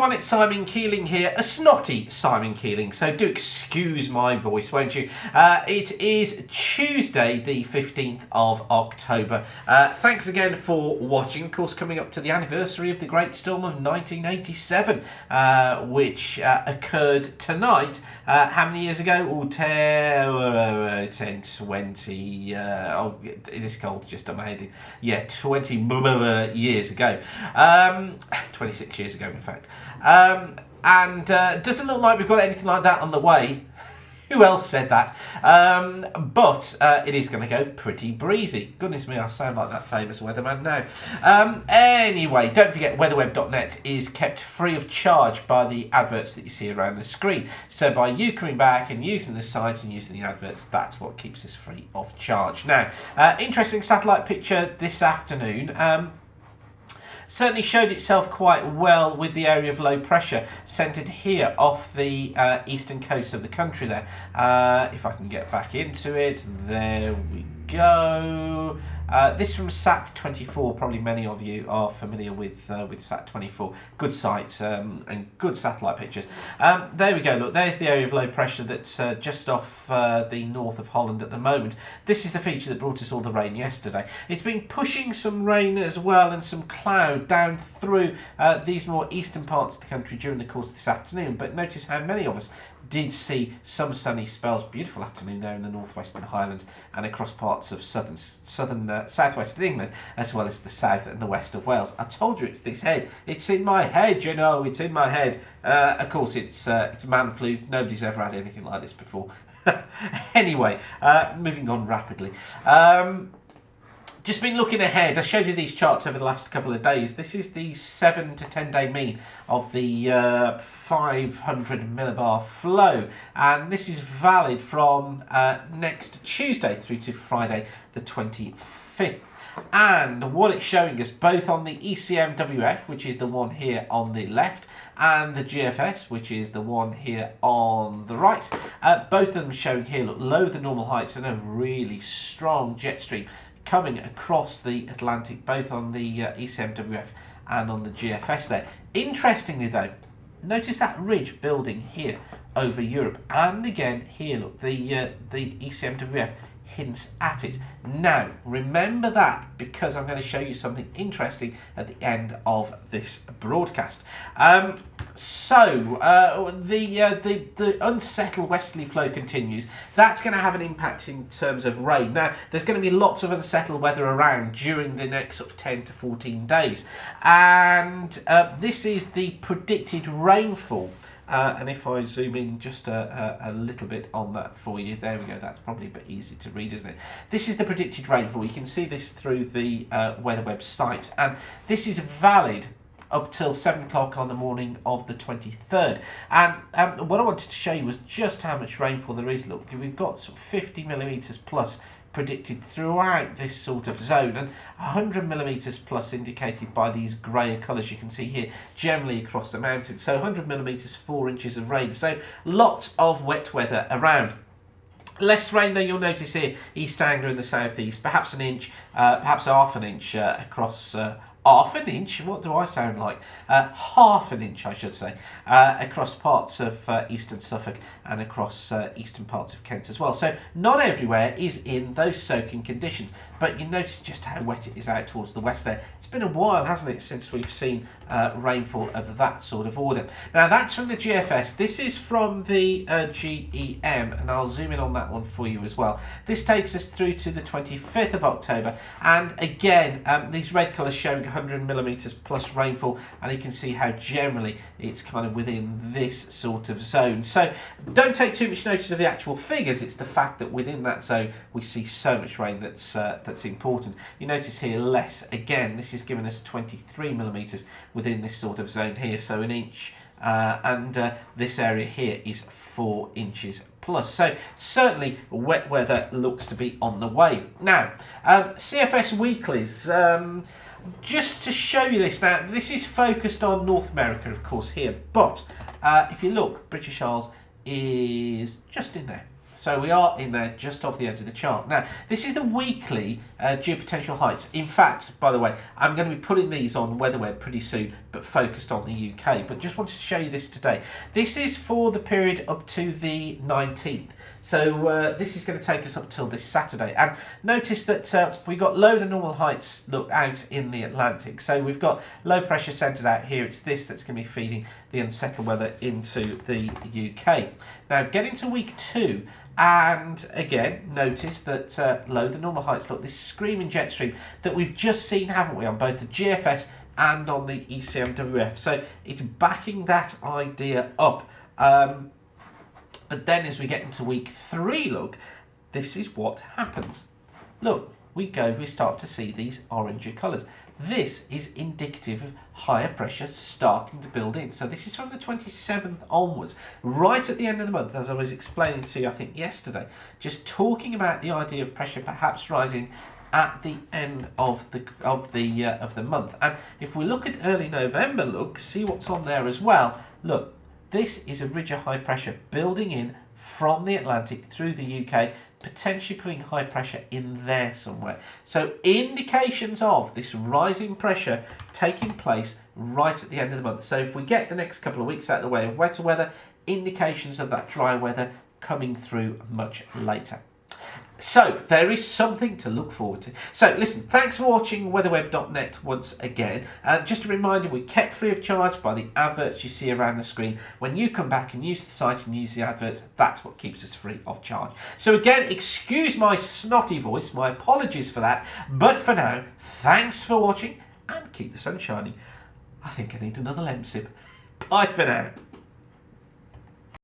everyone, it's Simon Keeling here, a snotty Simon Keeling, so do excuse my voice, won't you? It is Tuesday, the 15th of October. Thanks again for watching. Of course, coming up to the anniversary of the Great Storm of 1987, which occurred tonight. How many years ago? Oh, 10, 20, this cold just on my head. Yeah, 20 years ago. 26 years ago, in fact. Doesn't look like we've got anything like that on the way. Who else said that? But it is going to go pretty breezy. Goodness me, I sound like that famous weatherman now. Anyway, don't forget weatherweb.net is kept free of charge by the adverts that you see around the screen. So by you coming back and using the site and using the adverts, that's what keeps us free of charge. Now, interesting satellite picture this afternoon. Certainly showed itself quite well with the area of low pressure centred here off the eastern coast of the country there. If I can get back into it, there we go. This from Sat24. Probably many of you are familiar with Sat24. Good sites and good satellite pictures. There we go. Look, there's the area of low pressure that's just off the north of Holland at the moment. This is the feature that brought us all the rain yesterday. It's been pushing some rain as well and some cloud down through these more eastern parts of the country during the course of this afternoon. But notice how many of us did see some sunny spells. Beautiful afternoon there in the northwestern Highlands and across parts of southwest of England, as well as the south and the west of Wales. I told you it's this head. It's in my head, you know. It's in my head. Of course, it's man flu. Nobody's ever had anything like this before. Anyway, moving on rapidly. Just been looking ahead. I showed you these charts over the last couple of days. This is the 7 to 10 day mean of the 500 millibar flow, and this is valid from next Tuesday through to Friday the 25th. And what it's showing us both on the ECMWF, which is the one here on the left, and the GFS, which is the one here on the right, both of them showing here, look, lower than normal heights and a really strong jet stream coming across the Atlantic, both on the ECMWF and on the GFS there. Interestingly though, notice that ridge building here over Europe, and again here, look, the ECMWF hints at it. Now, remember that, because I'm going to show you something interesting at the end of this broadcast. The unsettled westerly flow continues. That's going to have an impact in terms of rain. Now, there's going to be lots of unsettled weather around during the next sort of 10 to 14 days. And this is the predicted rainfall. And if I zoom in just a little bit on that for you, there we go, that's probably a bit easy to read, isn't it? This is the predicted rainfall. You can see this through the weather website, and this is valid up till 7 o'clock on the morning of the 23rd. And what I wanted to show you was just how much rainfall there is. Look, we've got sort of 50 millimetres plus predicted throughout this sort of zone, and 100 millimetres plus indicated by these greyer colours you can see here generally across the mountains. So 100 millimetres, 4 inches of rain. So lots of wet weather around. Less rain though, you'll notice here, East Anglia in the southeast, perhaps an inch, perhaps half an inch across half an inch, what do I sound like? Half an inch, I should say, across parts of eastern Suffolk and across eastern parts of Kent as well. So not everywhere is in those soaking conditions, but you notice just how wet it is out towards the west there. It's been a while, hasn't it, since we've seen rainfall of that sort of order. Now that's from the GFS. This is from the GEM, and I'll zoom in on that one for you as well. This takes us through to the 25th of October, and again, these red colours showing 100 millimetres plus rainfall, and you can see how generally it's kind of within this sort of zone. So don't take too much notice of the actual figures. It's the fact that within that zone we see so much rain that's important. You notice here less. Again, this is giving us 23 millimetres within this sort of zone here, so an inch, and this area here is 4 inches plus. So certainly wet weather looks to be on the way. Now, CFS weeklies. Just to show you this now, this is focused on North America, of course, here, but if you look, British Isles is just in there. So we are in there just off the edge of the chart. Now, this is the weekly geopotential heights. In fact, by the way, I'm going to be putting these on WeatherWeb pretty soon, but focused on the UK. But just wanted to show you this today. This is for the period up to the 19th. So this is going to take us up till this Saturday. And notice that we've got lower than normal heights look out in the Atlantic. So we've got low pressure centred out here. It's this that's going to be feeding the unsettled weather into the UK. Now, getting to week 2, and again, notice that low than normal heights look, this screaming jet stream that we've just seen, haven't we, on both the GFS and on the ECMWF. So it's backing that idea up. But then as we get into week 3, look, this is what happens. Look, we start to see these orangey colours. This is indicative of higher pressure starting to build in. So this is from the 27th onwards, right at the end of the month, as I was explaining to you, I think, yesterday, just talking about the idea of pressure perhaps rising at the end of the month. And if we look at early November, look, see what's on there as well. Look, this is a ridge of high pressure building in from the Atlantic through the UK, potentially putting high pressure in there somewhere. So indications of this rising pressure taking place right at the end of the month. So if we get the next couple of weeks out of the way of wetter weather, indications of that dry weather coming through much later. So there is something to look forward to. So listen, thanks for watching weatherweb.net once again. Just a reminder, we're kept free of charge by the adverts you see around the screen. When you come back and use the site and use the adverts, that's what keeps us free of charge. So again, excuse my snotty voice, my apologies for that. But for now, thanks for watching and keep the sun shining. I think I need another lemsip. Bye for now.